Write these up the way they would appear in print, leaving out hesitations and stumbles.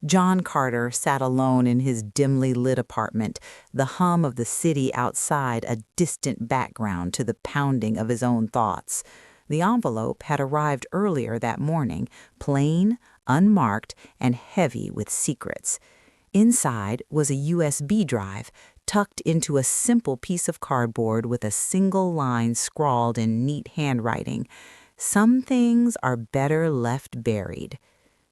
John Carter sat alone in his dimly lit apartment, the hum of the city outside a distant background to the pounding of his own thoughts. The envelope had arrived earlier that morning, plain, unmarked, and heavy with secrets. Inside was a USB drive, tucked into a simple piece of cardboard with a single line scrawled in neat handwriting. "Some things are better left buried."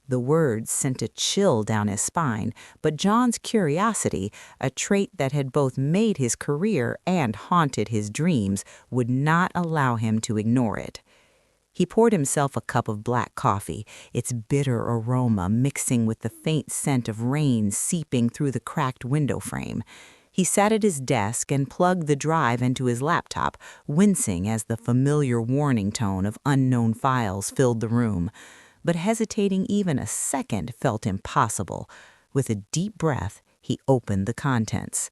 The words sent a chill down his spine, but John's curiosity, a trait that had both made his career and haunted his dreams, would not allow him to ignore it. He poured himself a cup of black coffee, its bitter aroma mixing with the faint scent of rain seeping through the cracked window frame. He sat at his desk and plugged the drive into his laptop, wincing as the familiar warning tone of unknown files filled the room. But hesitating even a second felt impossible. With a deep breath, he opened the contents.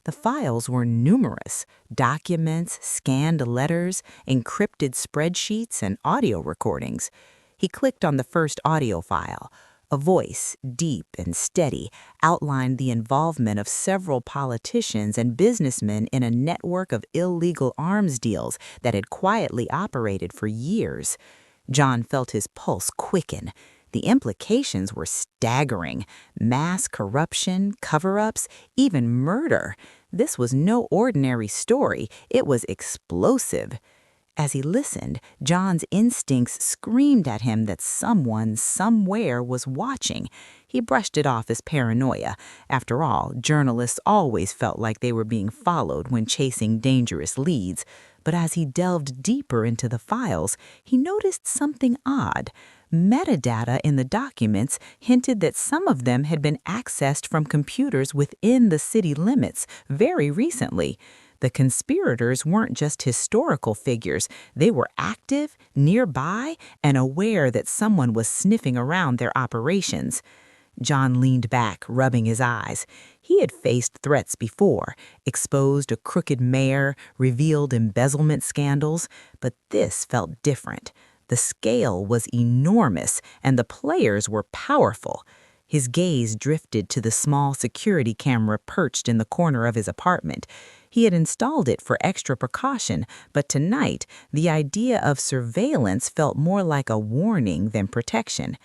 The files were numerous: documents, scanned letters, encrypted spreadsheets, and audio recordings. He clicked on the first audio file. A voice, deep and steady, outlined the involvement of several politicians and businessmen in a network of illegal arms deals that had quietly operated for years. John felt his pulse quicken. The implications were staggering: mass corruption, cover-ups, even murder. This was no ordinary story. It was explosive. As he listened, John's instincts screamed at him that someone, somewhere, was watching. He brushed it off as paranoia. After all, journalists always felt like they were being followed when chasing dangerous leads. But as he delved deeper into the files, he noticed something odd. Metadata in the documents hinted that some of them had been accessed from computers within the city limits very recently. The conspirators weren't just historical figures. They were active, nearby, and aware that someone was sniffing around their operations. John leaned back, rubbing his eyes. He had faced threats before, exposed a crooked mayor, revealed embezzlement scandals, but this felt different. The scale was enormous, and the players were powerful. His gaze drifted to the small security camera perched in the corner of his apartment. He had installed it for extra precaution, but tonight, the idea of surveillance felt more like a warning than protection.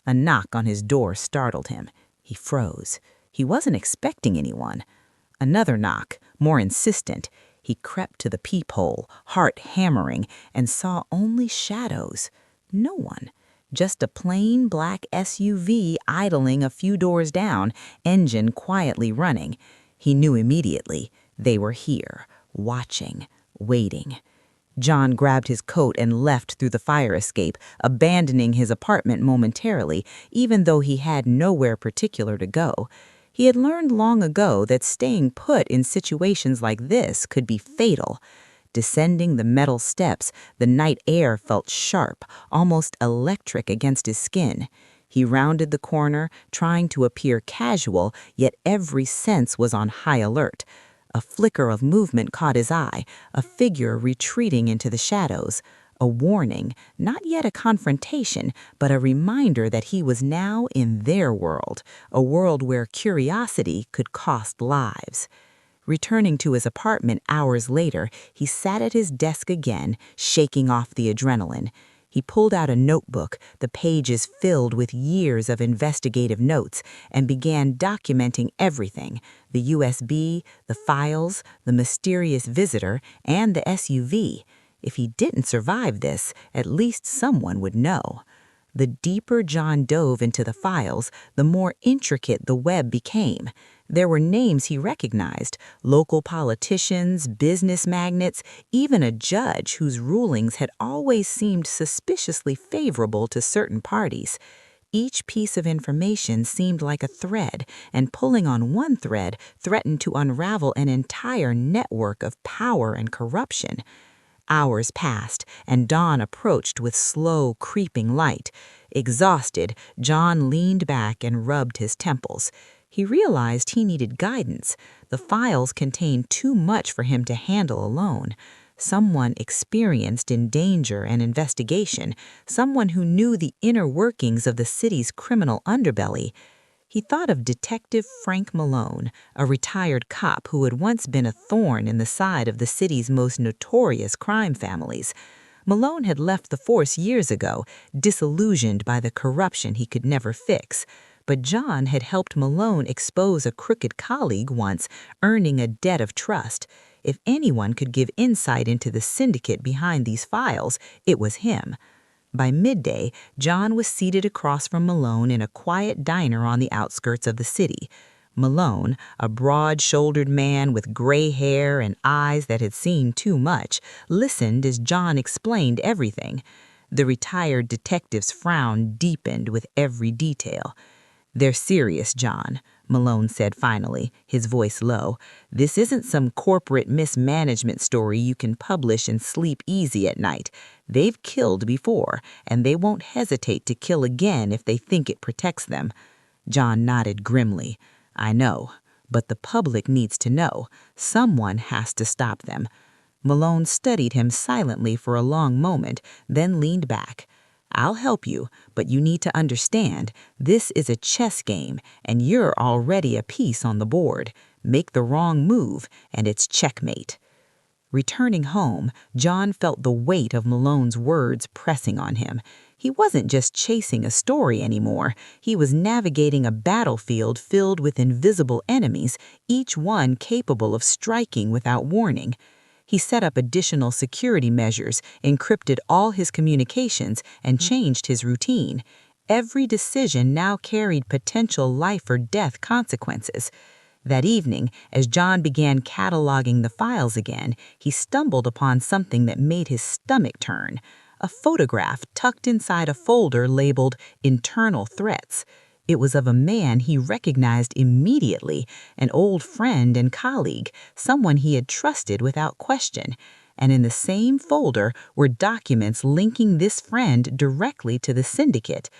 A knock on his door startled him. He froze. He wasn't expecting anyone. Another knock, more insistent. He crept to the peephole, heart hammering, and saw only shadows. No one. Just a plain black SUV idling a few doors down, engine quietly running. He knew immediately. They were here, watching, waiting. John grabbed his coat and left through the fire escape, abandoning his apartment momentarily, even though he had nowhere particular to go. He had learned long ago that staying put in situations like this could be fatal. Descending the metal steps, the night air felt sharp, almost electric against his skin. He rounded the corner, trying to appear casual, yet every sense was on high alert. A flicker of movement caught his eye, a figure retreating into the shadows. A warning, not yet a confrontation, but a reminder that he was now in their world, a world where curiosity could cost lives. Returning to his apartment hours later, he sat at his desk again, shaking off the adrenaline. He pulled out a notebook, the pages filled with years of investigative notes, and began documenting everything: the USB, the files, the mysterious visitor, and the SUV. If he didn't survive this, at least someone would know. The deeper John dove into the files, the more intricate the web became. There were names he recognized: local politicians, business magnates, even a judge whose rulings had always seemed suspiciously favorable to certain parties. Each piece of information seemed like a thread, and pulling on one thread threatened to unravel an entire network of power and corruption. Hours passed, and dawn approached with slow, creeping light. Exhausted, John leaned back and rubbed his temples. He realized he needed guidance. The files contained too much for him to handle alone. Someone experienced in danger and investigation, someone who knew the inner workings of the city's criminal underbelly. He thought of Detective Frank Malone, a retired cop who had once been a thorn in the side of the city's most notorious crime families. Malone had left the force years ago, disillusioned by the corruption he could never fix. But John had helped Malone expose a crooked colleague once, earning a debt of trust. If anyone could give insight into the syndicate behind these files, it was him. By midday, John was seated across from Malone in a quiet diner on the outskirts of the city. Malone, a broad-shouldered man with gray hair and eyes that had seen too much, listened as John explained everything. The retired detective's frown deepened with every detail. "They're serious, John," Malone said finally, his voice low. "This isn't some corporate mismanagement story you can publish and sleep easy at night. They've killed before, and they won't hesitate to kill again if they think it protects them." John nodded grimly. "I know, but the public needs to know. Someone has to stop them." Malone studied him silently for a long moment, then leaned back. "I'll help you, but you need to understand, this is a chess game, and you're already a piece on the board. Make the wrong move, and it's checkmate." Returning home, John felt the weight of Malone's words pressing on him. He wasn't just chasing a story anymore. He was navigating a battlefield filled with invisible enemies, each one capable of striking without warning. He set up additional security measures, encrypted all his communications, and changed his routine. Every decision now carried potential life or death consequences. That evening, as John began cataloging the files again, he stumbled upon something that made his stomach turn. A photograph tucked inside a folder labeled "Internal Threats." It was of a man he recognized immediately, an old friend and colleague, someone he had trusted without question. And in the same folder were documents linking this friend directly to the syndicate.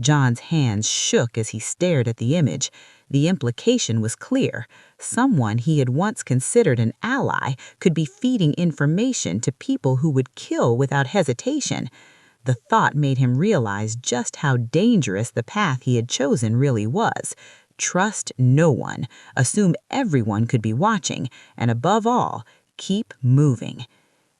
John's hands shook as he stared at the image. The implication was clear. Someone he had once considered an ally could be feeding information to people who would kill without hesitation. The thought made him realize just how dangerous the path he had chosen really was. Trust no one, assume everyone could be watching, and above all, keep moving.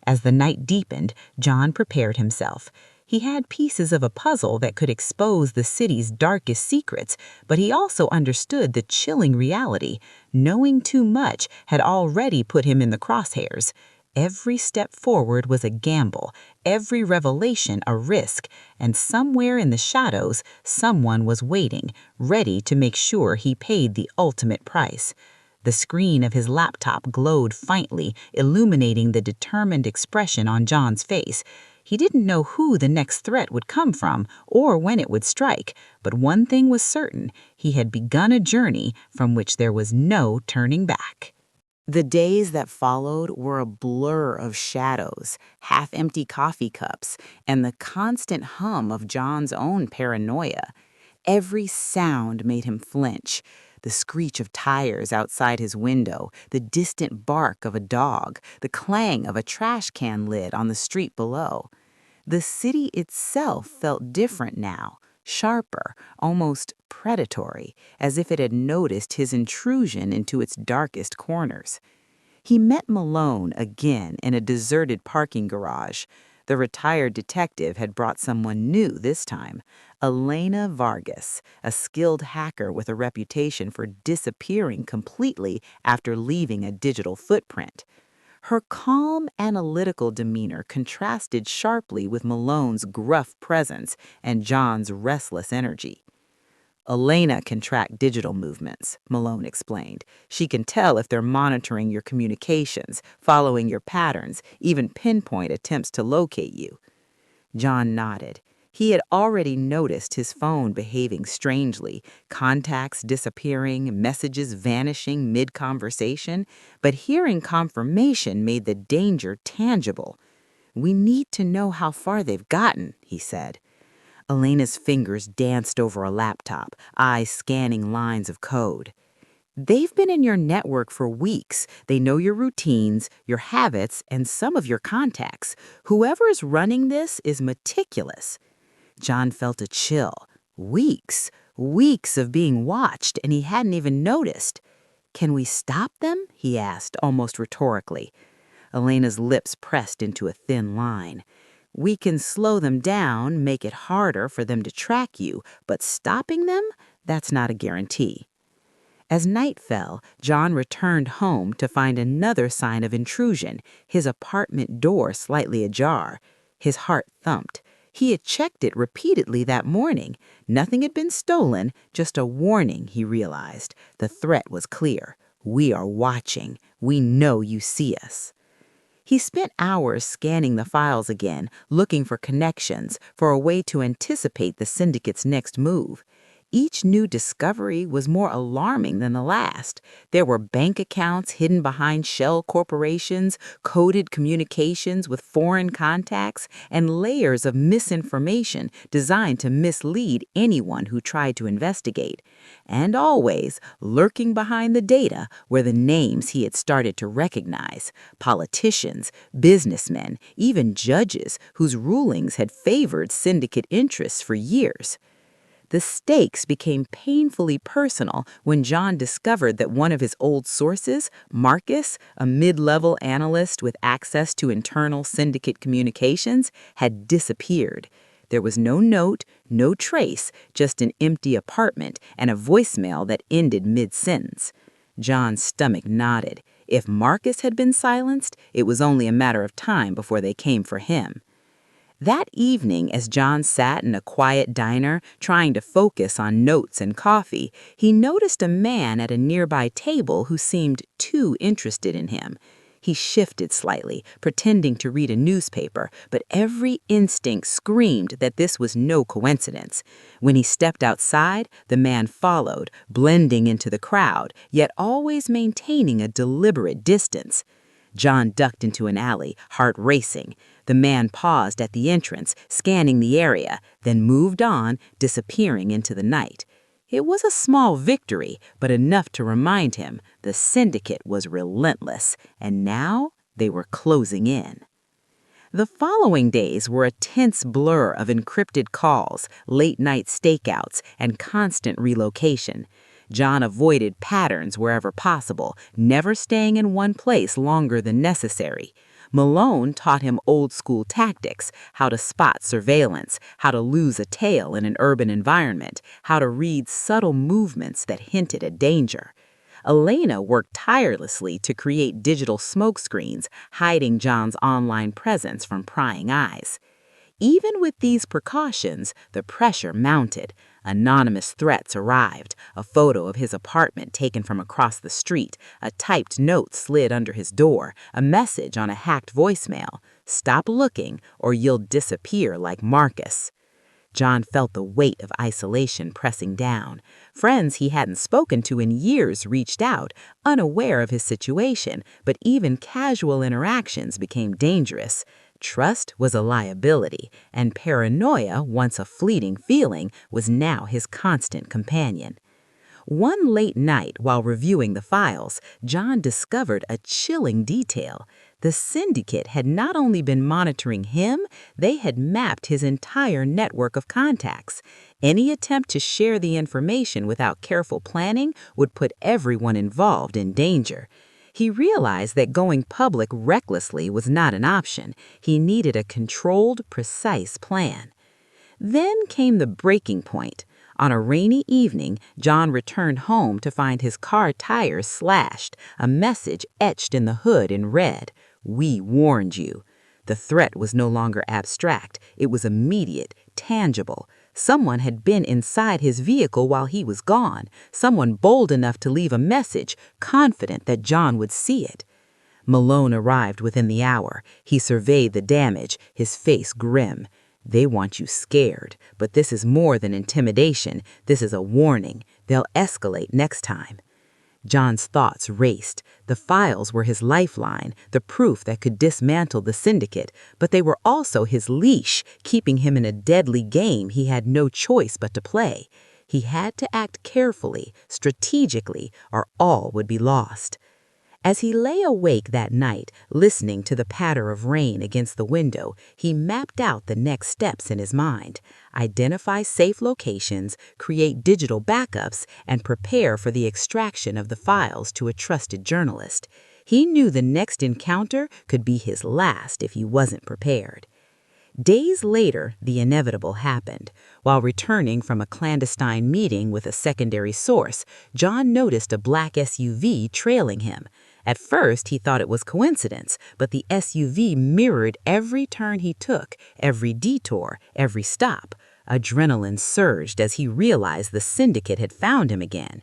As the night deepened, John prepared himself. He had pieces of a puzzle that could expose the city's darkest secrets, but he also understood the chilling reality. Knowing too much had already put him in the crosshairs. Every step forward was a gamble, every revelation a risk, and somewhere in the shadows, someone was waiting, ready to make sure he paid the ultimate price. The screen of his laptop glowed faintly, illuminating the determined expression on John's face. He didn't know who the next threat would come from or when it would strike, but one thing was certain: he had begun a journey from which there was no turning back. The days that followed were a blur of shadows, half-empty coffee cups, and the constant hum of John's own paranoia. Every sound made him flinch. The screech of tires outside his window, the distant bark of a dog, the clang of a trash can lid on the street below. The city itself felt different now, sharper, almost predatory, as if it had noticed his intrusion into its darkest corners. He met Malone again in a deserted parking garage. The retired detective had brought someone new this time, Elena Vargas, a skilled hacker with a reputation for disappearing completely after leaving a digital footprint. Her calm, analytical demeanor contrasted sharply with Malone's gruff presence and John's restless energy. "Elena can track digital movements," Malone explained. "She can tell if they're monitoring your communications, following your patterns, even pinpoint attempts to locate you." John nodded. He had already noticed his phone behaving strangely, contacts disappearing, messages vanishing mid-conversation, but hearing confirmation made the danger tangible. "We need to know how far they've gotten," he said. Elena's fingers danced over a laptop, eyes scanning lines of code. "They've been in your network for weeks. They know your routines, your habits, and some of your contacts. Whoever's running this is meticulous." John felt a chill. Weeks? Weeks of being watched, and he hadn't even noticed. "Can we stop them?" he asked, almost rhetorically. Elena's lips pressed into a thin line. "We can slow them down, make it harder for them to track you, but stopping them? That's not a guarantee." As night fell, John returned home to find another sign of intrusion, his apartment door slightly ajar. His heart thumped. He had checked it repeatedly that morning. Nothing had been stolen, just a warning, he realized. The threat was clear. "We are watching. We know you see us." He spent hours scanning the files again, looking for connections, for a way to anticipate the syndicate's next move. Each new discovery was more alarming than the last. There were bank accounts hidden behind shell corporations, coded communications with foreign contacts, and layers of misinformation designed to mislead anyone who tried to investigate. And always, lurking behind the data, were the names he had started to recognize: politicians, businessmen, even judges whose rulings had favored syndicate interests for years. The stakes became painfully personal when John discovered that one of his old sources, Marcus, a mid-level analyst with access to internal syndicate communications, had disappeared. There was no note, no trace, just an empty apartment and a voicemail that ended mid-sentence. John's stomach knotted. If Marcus had been silenced, it was only a matter of time before they came for him. That evening, as John sat in a quiet diner trying to focus on notes and coffee, he noticed a man at a nearby table who seemed too interested in him. He shifted slightly, pretending to read a newspaper, but every instinct screamed that this was no coincidence. When he stepped outside, the man followed, blending into the crowd, yet always maintaining a deliberate distance. John ducked into an alley, heart racing. The man paused at the entrance, scanning the area, then moved on, disappearing into the night. It was a small victory, but enough to remind him the syndicate was relentless, and now they were closing in. The following days were a tense blur of encrypted calls, late-night stakeouts, and constant relocation. John avoided patterns wherever possible, never staying in one place longer than necessary. Malone taught him old-school tactics: how to spot surveillance, how to lose a tail in an urban environment, how to read subtle movements that hinted at danger. Elena worked tirelessly to create digital smokescreens, hiding John's online presence from prying eyes. Even with these precautions, the pressure mounted. Anonymous threats arrived: a photo of his apartment taken from across the street, a typed note slid under his door, a message on a hacked voicemail: "Stop looking or you'll disappear like Marcus." John felt the weight of isolation pressing down. Friends he hadn't spoken to in years reached out, unaware of his situation, but even casual interactions became dangerous. Trust was a liability, and paranoia, once a fleeting feeling, was now his constant companion. One late night, while reviewing the files, John discovered a chilling detail. The syndicate had not only been monitoring him, they had mapped his entire network of contacts. Any attempt to share the information without careful planning would put everyone involved in danger. He realized that going public recklessly was not an option. He needed a controlled, precise plan. Then came the breaking point. On a rainy evening, John returned home to find his car tires slashed, a message etched in the hood in red: "We warned you." The threat was no longer abstract. It was immediate, tangible. Someone had been inside his vehicle while he was gone, someone bold enough to leave a message, confident that John would see it. Malone arrived within the hour. He surveyed the damage, his face grim. "They want you scared, but this is more than intimidation. This is a warning. They'll escalate next time." John's thoughts raced. The files were his lifeline, the proof that could dismantle the syndicate, but they were also his leash, keeping him in a deadly game he had no choice but to play. He had to act carefully, strategically, or all would be lost. As he lay awake that night, listening to the patter of rain against the window, he mapped out the next steps in his mind: identify safe locations, create digital backups, and prepare for the extraction of the files to a trusted journalist. He knew the next encounter could be his last if he wasn't prepared. Days later, the inevitable happened. While returning from a clandestine meeting with a secondary source, John noticed a black SUV trailing him. At first, he thought it was coincidence, but the SUV mirrored every turn he took, every detour, every stop. Adrenaline surged as he realized the syndicate had found him again.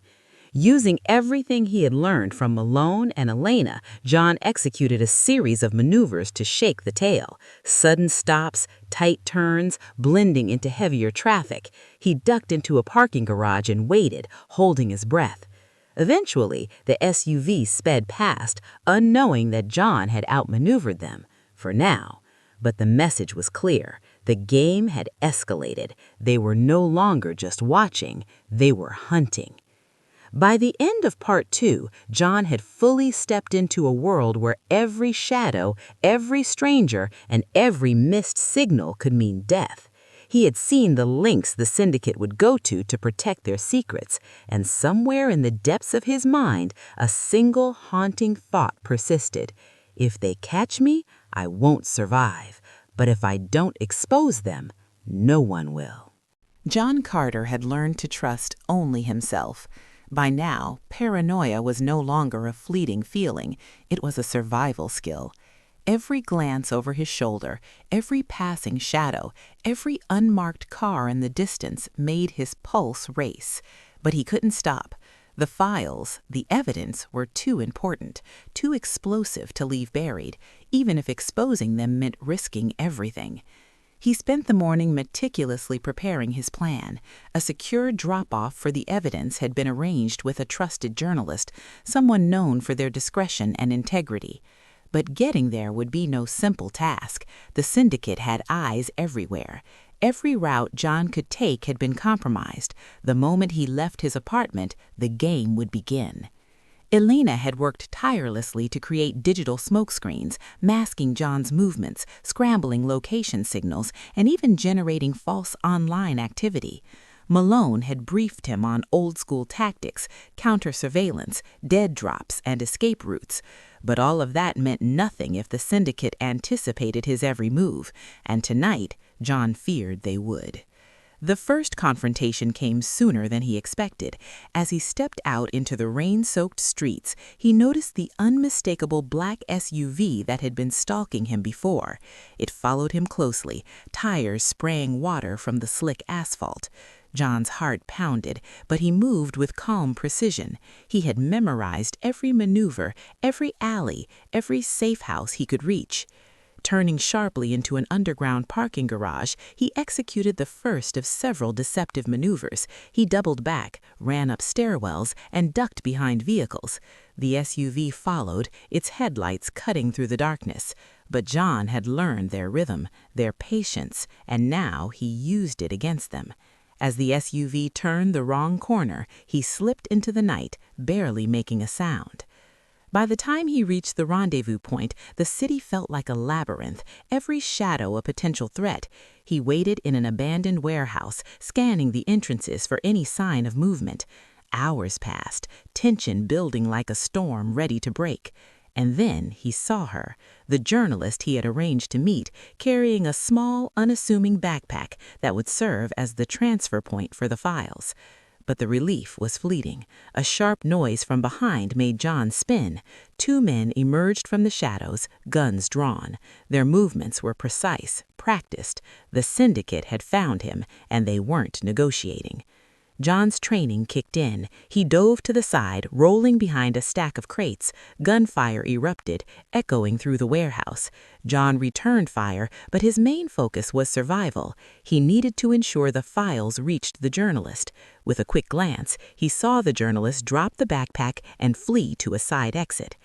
Using everything he had learned from Malone and Elena, John executed a series of maneuvers to shake the tail. Sudden stops, tight turns, blending into heavier traffic. He ducked into a parking garage and waited, holding his breath. Eventually, the SUV sped past, unknowing that John had outmaneuvered them, for now. But the message was clear. The game had escalated. They were no longer just watching, they were hunting. By the end of part 2, John had fully stepped into a world where every shadow, every stranger, and every missed signal could mean death. He had seen the lengths the syndicate would go to protect their secrets, and somewhere in the depths of his mind, a single haunting thought persisted. If they catch me, I won't survive. But if I don't expose them, no one will. John Carter had learned to trust only himself. By now, paranoia was no longer a fleeting feeling, it was a survival skill. Every glance over his shoulder, every passing shadow, every unmarked car in the distance made his pulse race. But he couldn't stop. The files, the evidence, were too important, too explosive to leave buried, even if exposing them meant risking everything. He spent the morning meticulously preparing his plan. A secure drop-off for the evidence had been arranged with a trusted journalist, someone known for their discretion and integrity. But getting there would be no simple task. The syndicate had eyes everywhere. Every route John could take had been compromised. The moment he left his apartment, the game would begin. Elena had worked tirelessly to create digital smokescreens, masking John's movements, scrambling location signals, and even generating false online activity. Malone had briefed him on old-school tactics, counter-surveillance, dead drops, and escape routes. But all of that meant nothing if the syndicate anticipated his every move, and tonight, John feared they would. The first confrontation came sooner than he expected. As he stepped out into the rain-soaked streets, he noticed the unmistakable black SUV that had been stalking him before. It followed him closely, tires spraying water from the slick asphalt. John's heart pounded, but he moved with calm precision. He had memorized every maneuver, every alley, every safe house he could reach. Turning sharply into an underground parking garage, he executed the first of several deceptive maneuvers. He doubled back, ran up stairwells, and ducked behind vehicles. The SUV followed, its headlights cutting through the darkness. But John had learned their rhythm, their patience, and now he used it against them. As the SUV turned the wrong corner, he slipped into the night, barely making a sound. By the time he reached the rendezvous point, the city felt like a labyrinth, every shadow a potential threat. He waited in an abandoned warehouse, scanning the entrances for any sign of movement. Hours passed, tension building like a storm ready to break. And then he saw her, the journalist he had arranged to meet, carrying a small, unassuming backpack that would serve as the transfer point for the files. But the relief was fleeting. A sharp noise from behind made John spin. 2 men emerged from the shadows, guns drawn. Their movements were precise, practiced. The syndicate had found him, and they weren't negotiating. John's training kicked in. He dove to the side, rolling behind a stack of crates. Gunfire erupted, echoing through the warehouse. John returned fire, but his main focus was survival. He needed to ensure the files reached the journalist. With a quick glance, he saw the journalist drop the backpack and flee to a side exit.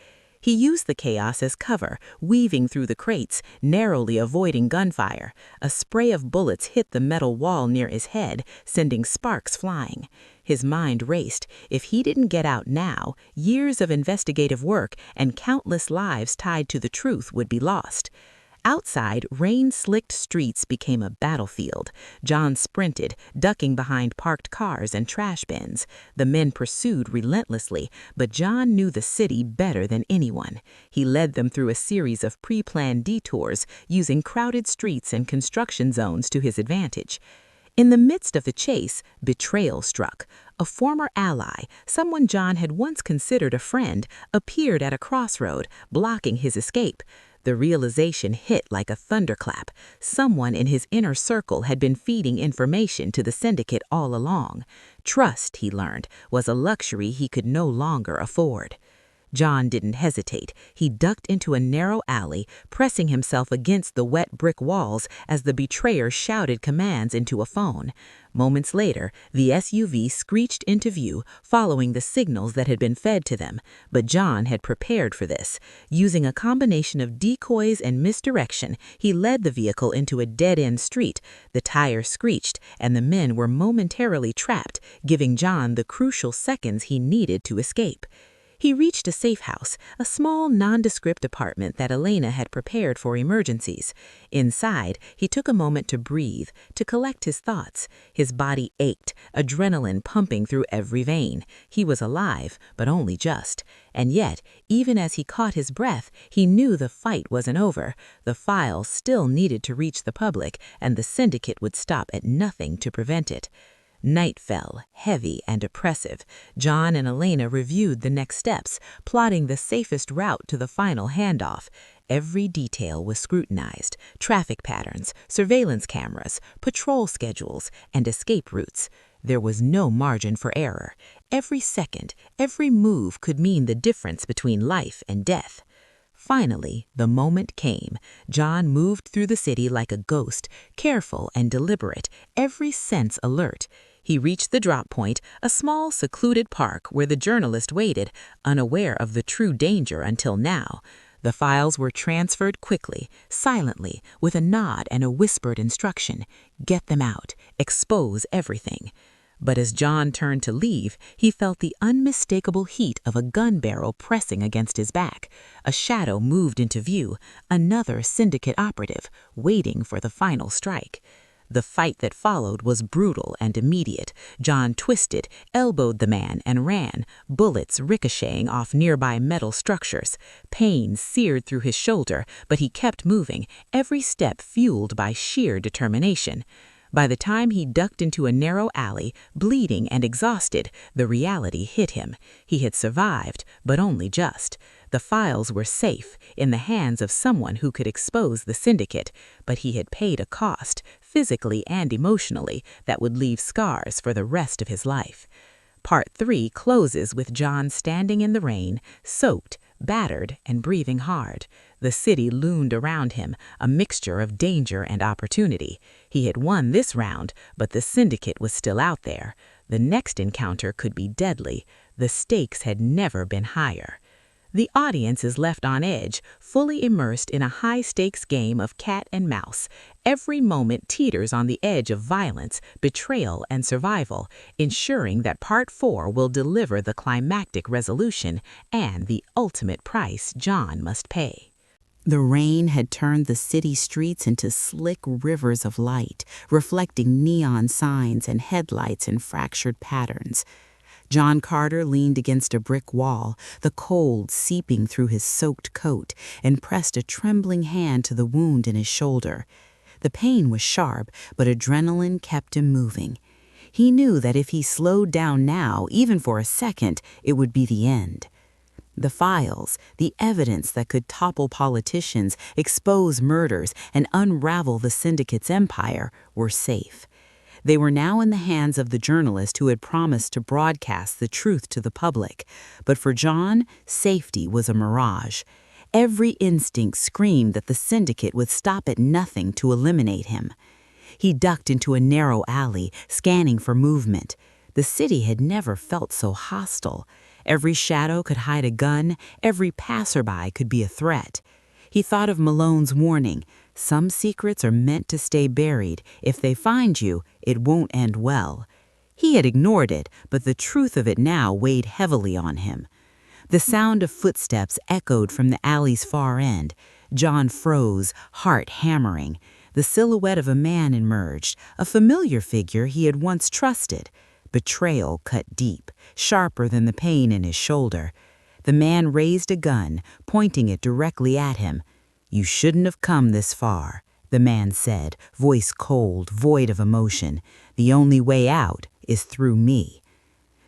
He used the chaos as cover, weaving through the crates, narrowly avoiding gunfire. A spray of bullets hit the metal wall near his head, sending sparks flying. His mind raced. If he didn't get out now, years of investigative work and countless lives tied to the truth would be lost. Outside, rain-slicked streets became a battlefield. John sprinted, ducking behind parked cars and trash bins. The men pursued relentlessly, but John knew the city better than anyone. He led them through a series of pre-planned detours, using crowded streets and construction zones to his advantage. In the midst of the chase, betrayal struck. A former ally, someone John had once considered a friend, appeared at a crossroad, blocking his escape. The realization hit like a thunderclap. Someone in his inner circle had been feeding information to the syndicate all along. Trust, he learned, was a luxury he could no longer afford. John didn't hesitate. He ducked into a narrow alley, pressing himself against the wet brick walls as the betrayer shouted commands into a phone. Moments later, the SUV screeched into view, following the signals that had been fed to them. But John had prepared for this. Using a combination of decoys and misdirection, he led the vehicle into a dead-end street. The tire screeched, and the men were momentarily trapped, giving John the crucial seconds he needed to escape. He reached a safe house, a small, nondescript apartment that Elena had prepared for emergencies. Inside, he took a moment to breathe, to collect his thoughts. His body ached, adrenaline pumping through every vein. He was alive, but only just. And yet, even as he caught his breath, he knew the fight wasn't over. The files still needed to reach the public, and the syndicate would stop at nothing to prevent it. Night fell, heavy and oppressive. John and Elena reviewed the next steps, plotting the safest route to the final handoff. Every detail was scrutinized: traffic patterns, surveillance cameras, patrol schedules, and escape routes. There was no margin for error. Every second, every move could mean the difference between life and death. Finally, the moment came. John moved through the city like a ghost, careful and deliberate, every sense alert. He reached the drop point, a small, secluded park where the journalist waited, unaware of the true danger until now. The files were transferred quickly, silently, with a nod and a whispered instruction: get them out, expose everything. But as John turned to leave, he felt the unmistakable heat of a gun barrel pressing against his back. A shadow moved into view, another syndicate operative, waiting for the final strike. The fight that followed was brutal and immediate. John twisted, elbowed the man, and ran, bullets ricocheting off nearby metal structures. Pain seared through his shoulder, but he kept moving, every step fueled by sheer determination. By the time he ducked into a narrow alley, bleeding and exhausted, the reality hit him. He had survived, but only just. The files were safe, in the hands of someone who could expose the syndicate, but he had paid a cost, physically and emotionally, that would leave scars for the rest of his life. Part 3 closes with John standing in the rain, soaked, battered, and breathing hard. The city loomed around him, a mixture of danger and opportunity. He had won this round, but the syndicate was still out there. The next encounter could be deadly. The stakes had never been higher. The audience is left on edge, fully immersed in a high-stakes game of cat and mouse. Every moment teeters on the edge of violence, betrayal, and survival, ensuring that Part 4 will deliver the climactic resolution and the ultimate price John must pay. The rain had turned the city streets into slick rivers of light, reflecting neon signs and headlights in fractured patterns. John Carter leaned against a brick wall, the cold seeping through his soaked coat, and pressed a trembling hand to the wound in his shoulder. The pain was sharp, but adrenaline kept him moving. He knew that if he slowed down now, even for a second, it would be the end. The files, the evidence that could topple politicians, expose murders, and unravel the syndicate's empire, were safe. They were now in the hands of the journalist who had promised to broadcast the truth to the public. But for John, safety was a mirage. Every instinct screamed that the syndicate would stop at nothing to eliminate him. He ducked into a narrow alley, scanning for movement. The city had never felt so hostile. Every shadow could hide a gun, every passerby could be a threat. He thought of Malone's warning, "Some secrets are meant to stay buried. If they find you, it won't end well." He had ignored it, but the truth of it now weighed heavily on him. The sound of footsteps echoed from the alley's far end. John froze, heart hammering. The silhouette of a man emerged, a familiar figure he had once trusted. Betrayal cut deep, sharper than the pain in his shoulder. The man raised a gun, pointing it directly at him. "You shouldn't have come this far," the man said, voice cold, void of emotion. "The only way out is through me."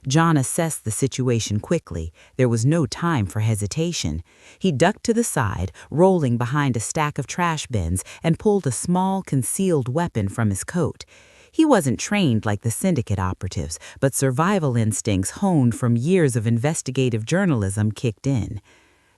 John assessed the situation quickly. There was no time for hesitation. He ducked to the side, rolling behind a stack of trash bins, and pulled a small, concealed weapon from his coat. He wasn't trained like the syndicate operatives, but survival instincts honed from years of investigative journalism kicked in.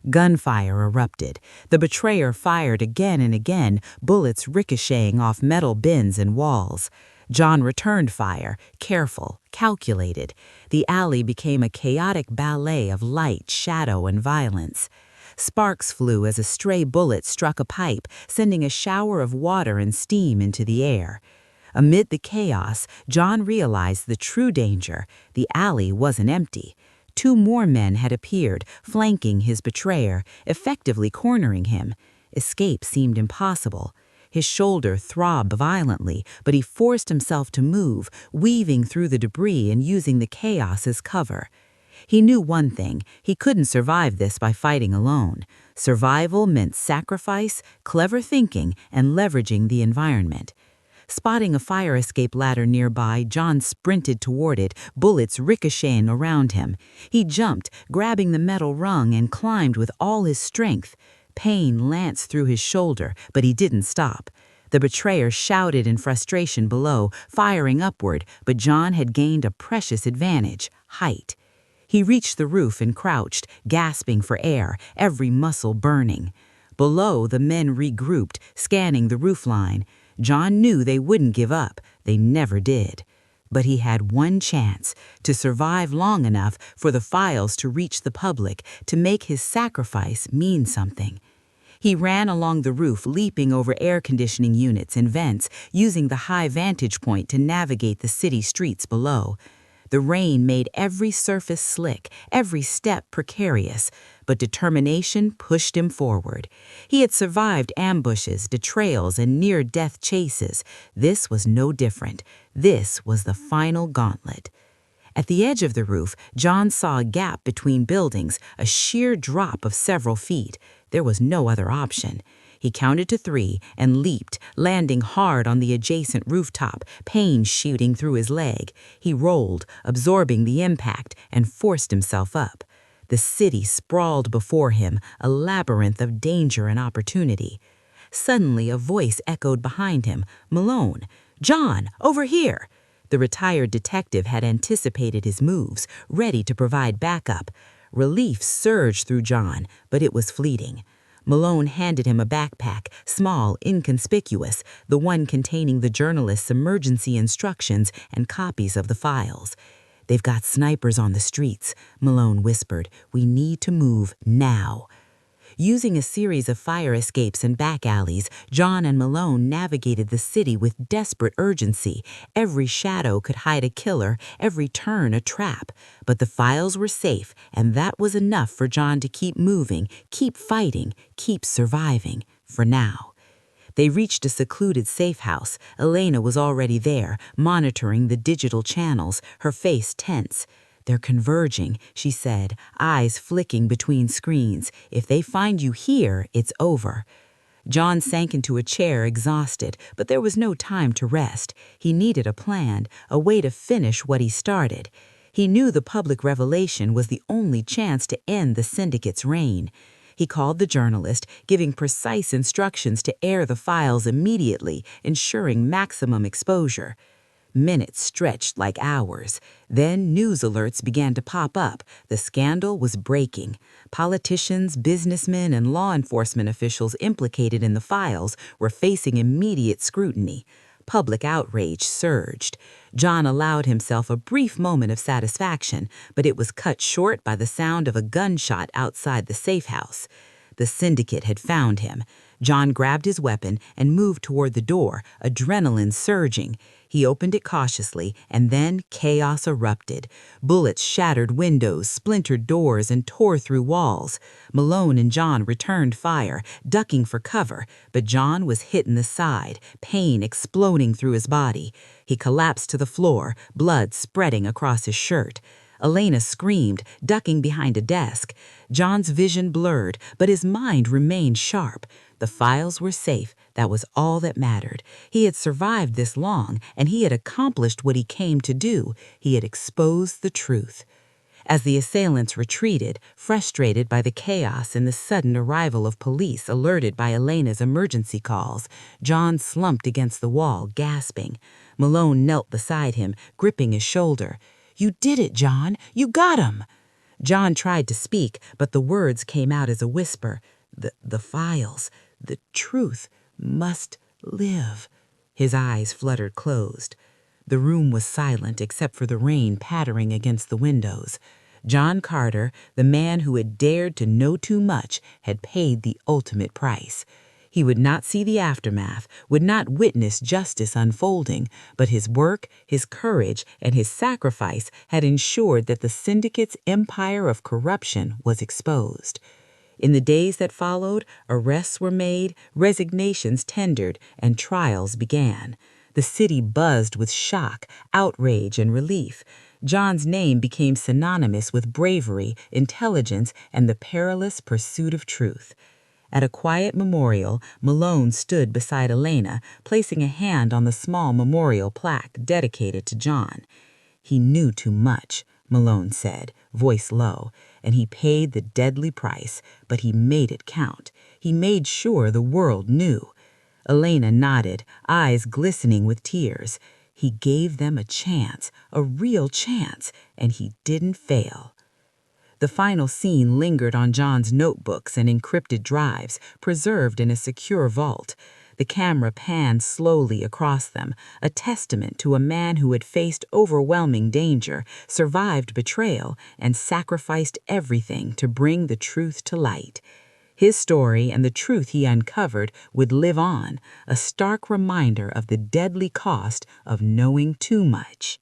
Gunfire erupted. The betrayer fired again and again, bullets ricocheting off metal bins and walls. John returned fire, careful, calculated. The alley became a chaotic ballet of light, shadow, and violence. Sparks flew as a stray bullet struck a pipe, sending a shower of water and steam into the air. Amid the chaos, John realized the true danger. The alley wasn't empty. 2 more men had appeared, flanking his betrayer, effectively cornering him. Escape seemed impossible. His shoulder throbbed violently, but he forced himself to move, weaving through the debris and using the chaos as cover. He knew one thing: he couldn't survive this by fighting alone. Survival meant sacrifice, clever thinking, and leveraging the environment. Spotting a fire escape ladder nearby, John sprinted toward it, bullets ricocheting around him. He jumped, grabbing the metal rung, and climbed with all his strength. Pain lanced through his shoulder, but he didn't stop. The betrayer shouted in frustration below, firing upward, but John had gained a precious advantage: height. He reached the roof and crouched, gasping for air, every muscle burning. Below, the men regrouped, scanning the roofline. John knew they wouldn't give up. They never did. But he had one chance: to survive long enough for the files to reach the public, to make his sacrifice mean something. He ran along the roof, leaping over air conditioning units and vents, using the high vantage point to navigate the city streets below. The rain made every surface slick, every step precarious, but determination pushed him forward. He had survived ambushes, betrayals, and near-death chases. This was no different. This was the final gauntlet. At the edge of the roof, John saw a gap between buildings, a sheer drop of several feet. There was no other option. He counted to 3 and leaped, landing hard on the adjacent rooftop, pain shooting through his leg. He rolled, absorbing the impact, and forced himself up. The city sprawled before him, a labyrinth of danger and opportunity. Suddenly, a voice echoed behind him: "Malone! John, over here!" The retired detective had anticipated his moves, ready to provide backup. Relief surged through John, but it was fleeting. Malone handed him a backpack, small, inconspicuous, the one containing the journalist's emergency instructions and copies of the files. "They've got snipers on the streets," Malone whispered. "We need to move now." Using a series of fire escapes and back alleys, John and Malone navigated the city with desperate urgency. Every shadow could hide a killer, every turn a trap. But the files were safe, and that was enough for John to keep moving, keep fighting, keep surviving, for now. They reached a secluded safe house. Elena was already there, monitoring the digital channels, her face tense. "They're converging," she said, eyes flicking between screens. "If they find you here, it's over." John sank into a chair, exhausted, but there was no time to rest. He needed a plan, a way to finish what he started. He knew the public revelation was the only chance to end the syndicate's reign. He called the journalist, giving precise instructions to air the files immediately, ensuring maximum exposure. Minutes stretched like hours. Then news alerts began to pop up. The scandal was breaking. Politicians, businessmen, and law enforcement officials implicated in the files were facing immediate scrutiny. Public outrage surged. John allowed himself a brief moment of satisfaction, but it was cut short by the sound of a gunshot outside the safe house. The syndicate had found him. John grabbed his weapon and moved toward the door, adrenaline surging. He opened it cautiously, and then chaos erupted. Bullets shattered windows, splintered doors, and tore through walls. Malone and John returned fire, ducking for cover, but John was hit in the side, pain exploding through his body. He collapsed to the floor, blood spreading across his shirt. Elena screamed, ducking behind a desk. John's vision blurred, but his mind remained sharp. The files were safe. That was all that mattered. He had survived this long, and he had accomplished what he came to do. He had exposed the truth. As the assailants retreated, frustrated by the chaos and the sudden arrival of police alerted by Elena's emergency calls, John slumped against the wall, gasping. Malone knelt beside him, gripping his shoulder. "You did it, John! You got him!" John tried to speak, but the words came out as a whisper. The files, the truth must live. His eyes fluttered closed. The room was silent except for the rain pattering against the windows. John Carter, the man who had dared to know too much, had paid the ultimate price. He would not see the aftermath, would not witness justice unfolding, but his work, his courage, and his sacrifice had ensured that the syndicate's empire of corruption was exposed. In the days that followed, arrests were made, resignations tendered, and trials began. The city buzzed with shock, outrage, and relief. John's name became synonymous with bravery, intelligence, and the perilous pursuit of truth. At a quiet memorial, Malone stood beside Elena, placing a hand on the small memorial plaque dedicated to John. "He knew too much," Malone said, voice low, "and he paid the deadly price, but he made it count. He made sure the world knew." Elena nodded, eyes glistening with tears. He gave them a chance, a real chance, and he didn't fail. The final scene lingered on John's notebooks and encrypted drives, preserved in a secure vault. The camera panned slowly across them, a testament to a man who had faced overwhelming danger, survived betrayal, and sacrificed everything to bring the truth to light. His story and the truth he uncovered would live on, a stark reminder of the deadly cost of knowing too much.